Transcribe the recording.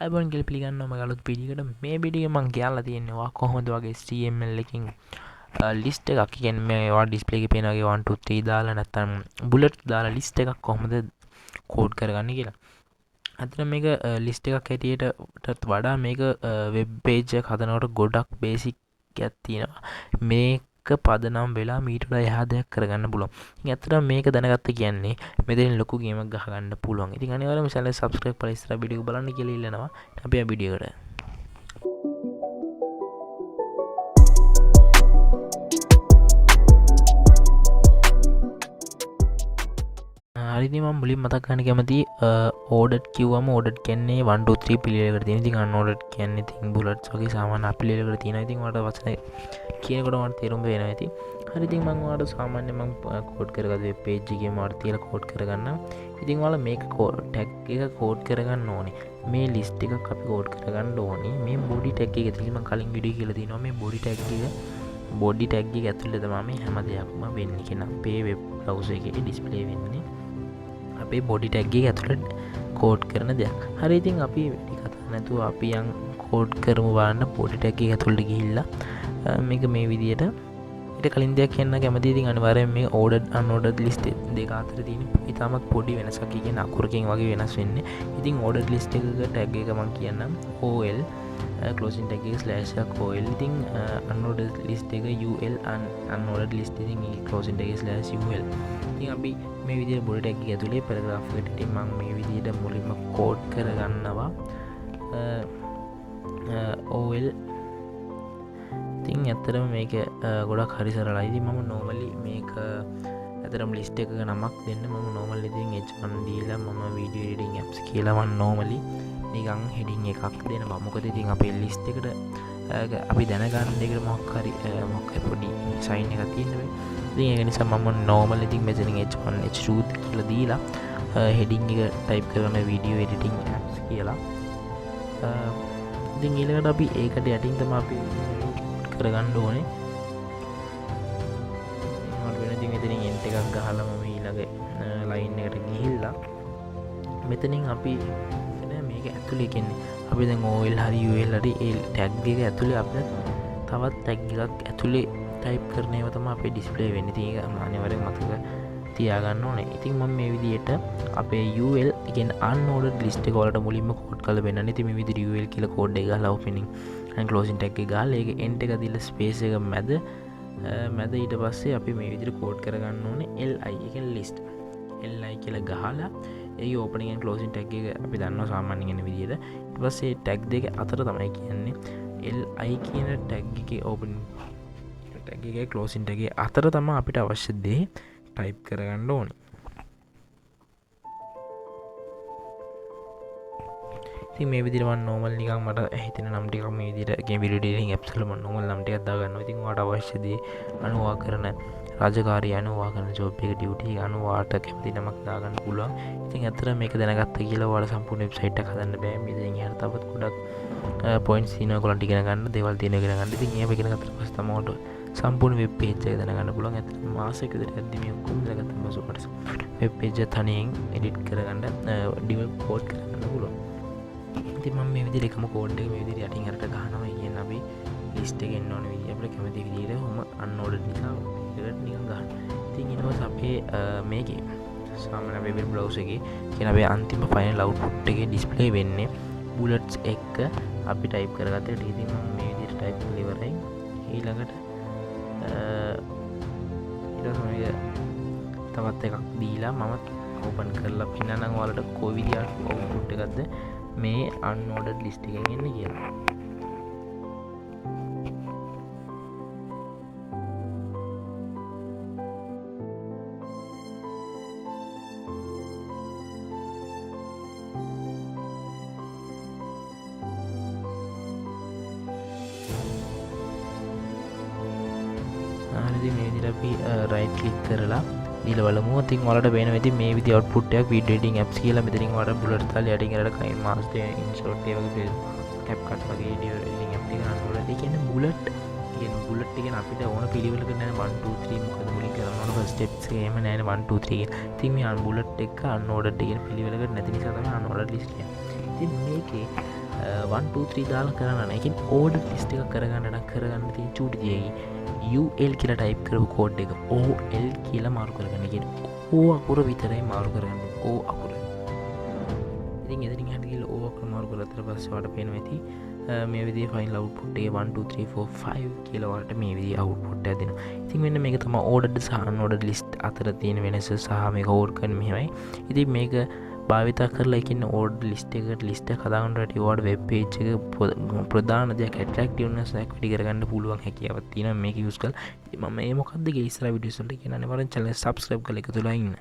අයිබෝන් කියලා පිළිගන්නවා මගේ අලුත් වීඩියෝ එකට. මේ වීඩියෝ මම කියන්න තියෙනවා කොහොමද වගේ HTML එකකින් ලිස්ට් එකක් කියන්නේ මේ ඔයා ඩිස්ප්ලේ එකේ පේන වගේ 1 2 3 දාලා නැත්නම් බුලට් දාලා ලිස්ට් එකක් කොහොමද කෝඩ් කරගන්නේ කියලා. අතන මේක ලිස්ට් එකක් හැටියටත් වඩා මේක වෙබ් පේජ් එකක් හදනකොට ගොඩක් බේසික් එකක් තියෙනවා. මේක පදනම් වෙලා මීට වඩා එහා දෙයක් කරගන්න පුළුවන්. ඉතින් ඇත්තටම මේක දැනගත්ත කියන්නේ මෙතනින් ලොකු ගේමක් ගහගන්න පුළුවන්. ඉතින් අනිවාර්යයෙන්ම channel subscribe කරලා ඉස්සර වීඩියෝ බලන්න කියලා ඉල්ලනවා. අපි ආ වීඩියෝ එකට. හරිදී මම මුලින් මතක් කරන්න කැමති ඕඩර් කිව්වම ඕඩර් කියන්නේ 1 2 3 පිළිවෙලකට තියෙන. ඉතින් අන්ಓඩර් කියන්නේ ඉතින් බුලට්ස් වගේ සාමාන්‍ය අපිළිවෙලකට තියෙනවා. ඉතින් ඔයාලට වචන කියනකොට මට තේරුම් වෙනවා ඉතින්. හරි ඉතින් මම ඔයාලට සාමාන්‍ය මම කෝඩ් කරගත්ත වෙබ් පේජ් එකේ මාට තියලා කෝඩ් කරගන්නවා. ඉතින් ඔයාලා මේක ටැග් එක කෝඩ් කරගන්න ඕනේ. මේ ලිස්ට් එකක් අපි කෝඩ් කරගන්න ඕනේ. මේ බොඩි ටැග් එක ඉතින් මම කලින් වීඩියෝ කියලා තියෙනවා මේ බොඩි ටැග් එක බොඩි ටැග් එක ඇතුළේ තමයි මේ හැම දෙයක්ම වෙන්නේ. කියන අපේ වෙබ් බ්‍රවුසර් එකේ ඩිස්ප්ලේ වෙන්නේ. අපේ බොඩි ටැග් එක ඇතුළට කෝඩ් කරන දෙයක්. හරි ඉතින් අපි වැඩි කතා නැතුව අපි යන් කෝඩ් කරමු බලන්න බොඩි ටැග් එක ඇතුළට ගිහිල්ලා මේක මේ විදියට ඊට කලින් දෙයක් කියන්න කැමතියි. ඉතින් අනිවාර්යයෙන් මේ ordered unordered list දෙක අතර තියෙන ඉතාමත් පොඩි වෙනසක් කියන්නේ අකුරකින් වගේ වෙනස් වෙන්නේ. ඉතින් ordered list එකක ටැග් එක මම කියන්නම් ol closing tag එක slash එකක් ol. ඉතින් unordered list එක ul unordered list ඉතින් closing tag එක slash ul. ඉතින් අපි මේ විදිහට බොඩි ටැග් එක ඇතුලේ පැරග්‍රාෆ් එකට ඉතින් මම මේ විදිහට මුලින්ම කෝඩ් කරගන්නවා ol. ඉතින් ඇත්තටම මේක ගොඩක් හරි සරලයි. ඉතින් මම normally මේක ඇත්තටම list එකක නමක් දෙන්න මම normally ඉතින් h1 දීලා මම video editing apps කියලා මම normally නිකන් heading එකක් දෙනවා. මොකද ඉතින් අපේ list එකට අපි දැනගන්න එකට මොකක් හරි පොඩි sign එකක් තියෙනවා. ඉතින් ඒක නිසා මම normal ඉතින් මෙතනින් h1 h2 කියලා දීලා heading එක type කරන video editing apps කියලා. ඉතින් ඊළඟට අපි ඒකට යටින් තමයි අපි කරගන්න ඕනේ. මම වෙන ඉතින් මෙතනින් end එකක් ගහලා මම ඊළඟ line එකට ගිහිල්ලා මෙතනින් අපි මේක ඇතුලේ කියන්නේ අපි දැන් ol හරි ul හරි ඒ tag එක ඇතුලේ අපිට තවත් tag එකක් ඇතුලේ type කරන ඒවා තමයි අපේ display වෙන්නේ. ඉතින් ඒක අනිවාර්යෙන් මතක තියාගන්න ඕනේ. ඉතින් මම මේ විදිහට අපේ ul කියන්නේ unordered list එක වලට මුලින්ම කෝඩ් කරලා වෙන්නන්නේ. ඉතින් මේ විදිහට ul කියලා කෝඩ් එක ගහලා opening and closing tag එක ගහලා ඒක end එක දීලා space එක මැද ඊට පස්සේ අපි මේ විදිහට කෝඩ් කරගන්න ඕනේ li ඒ කියන්නේ list li කියලා ගහලා ඒ opening and closing tag එක අපි දන්නවා සාමාන්‍යයෙන් එන විදිහට. ඊට පස්සේ tag දෙක අතර තමයි කියන්නේ li කියන tag එකේ opening tag එකේ closing tag එකේ අතර තමයි අපිට අවශ්‍ය දේ type කරගන්න ඕනේ. ඉතින් මේ විදිහට මම normal නිකන් මට හිතෙන නම් ටිකක් මේ විදිහට game video editing apps වල මම normal නම් ටිකක් දාගන්නවා. ඉතින් ඔයාලට අවශ්‍ය දේ අනුවා කරන රාජකාරී අනුවා කරන job එක duty එක අනුවාට කැමති නමක් දාගන්න පුළුවන්. ඉතින් ඇත්තට මේක දැනගත්තා කියලා ඔයාලා සම්පූර්ණ website එකක් හදන්න බෑ. මෙතනින් එහාට තවත් ගොඩක් points තියෙනවා ඔයගොල්ලන්ට ඉගෙන ගන්න දේවල් තියෙනවා ඉගෙන ගන්න. ඉතින් ඒව ඉගෙන ගත්තට පස්සේ තමයි ඔයාලට සම්පූර්ණ වෙබ් පේජ් එක දැනගන්න පුළුවන්. ඇත්තට මාසෙක විතර යද්දි මේ ඔක්කොම දැනගත්තම පස්සේ ඔයාලට වෙබ් පේජ් එක තනියෙන් එඩිට් කරගන්න ඩිවෙලොප් කෝඩ් කරගන්න පුළුවන්. ඉතින් මම මේ විදිහට එකම කෝඩ් එක මේ විදිහට යටින් හරට ගහනවා. ඒ කියන්නේ අපි ලිස්ට් එකේ එන්න ඕන විදිහ අපිට කැමති විදිහට ඔහම unordered නිසා ඒකට නිකන් ගන්න. ඉතින් ඊට පස්සේ අපේ මේකේ සාමාන්‍ය වෙබ් බ්‍රවුසර් එකේ කියන අපේ අන්තිම ෆයිනල් output එකේ ඩිස්ප්ලේ වෙන්නේ bullets එක අපි type කරගත්ත එක. ඉතින් මම මේ විදිහට type කරලා ඉවරයි. ඊළඟට තවත් එකක් දීලා මම ඕපන් කරලා පින්නනම් ඔයාලට කොයි විදිහට output එකක්ද මේ unordered list එකෙන් එන්නේ කියලා. හරිද මේ විදිහට අපි right click කරලා දීලා බලමු. ඉතින් ඔයාලට පේනවා ඉතින් මේ විදිහ output එකක් video editing apps කියලා මෙතනින් ඔයාලට bullet දාලා යටින් කරලා කයින් master insert ඒ වගේ CapCut වගේ video editing app එක ගන්න ඕනේ. ඒ කියන්නේ bullet කියන අපිට ඕන පිළිවෙලකට නෑ 1 2 3 මොකද මුලින් කරන්න ඕන first steps එක එහෙම නෑනේ 1 2 3 කියන. ඉතින් මේ bullet එක unordered කියන පිළිවෙලකට නැති නිසා තමයි unordered list කියන්නේ. ඉතින් මේකේ 1 2 3 දාලා කරන්න ඕනේ. ඒකෙන් ඕඩර් ලිස්ට් එකක් කරගන්න නම් කරගන්න තියෙන චූටි දෙයයි UL කියලා ටයිප් කරපු කෝඩ් එක OL කියලා මාරු කරගන්න. කියන්නේ O අකුර විතරයි මාරු කරගන්න. O අකුර. ඉතින් එතනින් හරියට ගිහලා O අකුර මාරු කරලා පස්සේ ඔයාලට පේනවා ඇති මේ විදිහේ ෆයිනල් අවුට්පුට් එක 1 2 3 4 5 කියලා වලට මේ විදිහේ අවුට්පුට් එකක් දෙනවා. ඉතින් මෙන්න මේක තමයි ඕඩර්ඩ් සහ අන්ඕඩර්ඩ් ලිස්ට් අතර තියෙන වෙනස සහ මේක ඕඩ් කරන මෙහෙමයි. ඉතින් මේක භාවිතා කරලා එකකින් ඕඩර් ලිස්ට් එකට ලිස්ට් එක හදාගන්න රටි ඔයාලට වෙබ් පේජ් එක ප්‍රධාන දෙයක් ඇට්‍රැක්ටිව්නස් එකක් වැඩි කරගන්න පුළුවන් හැකියාවක් තියෙනවා මේක යූස් කරලා. ඉතින් මම මේ මොකක්ද කියලා ඉස්සරහ වීඩියෝස් වලට කියන්න අනිවාර්යෙන් channel එක subscribe කරලා එකතු වෙලා ඉන්න.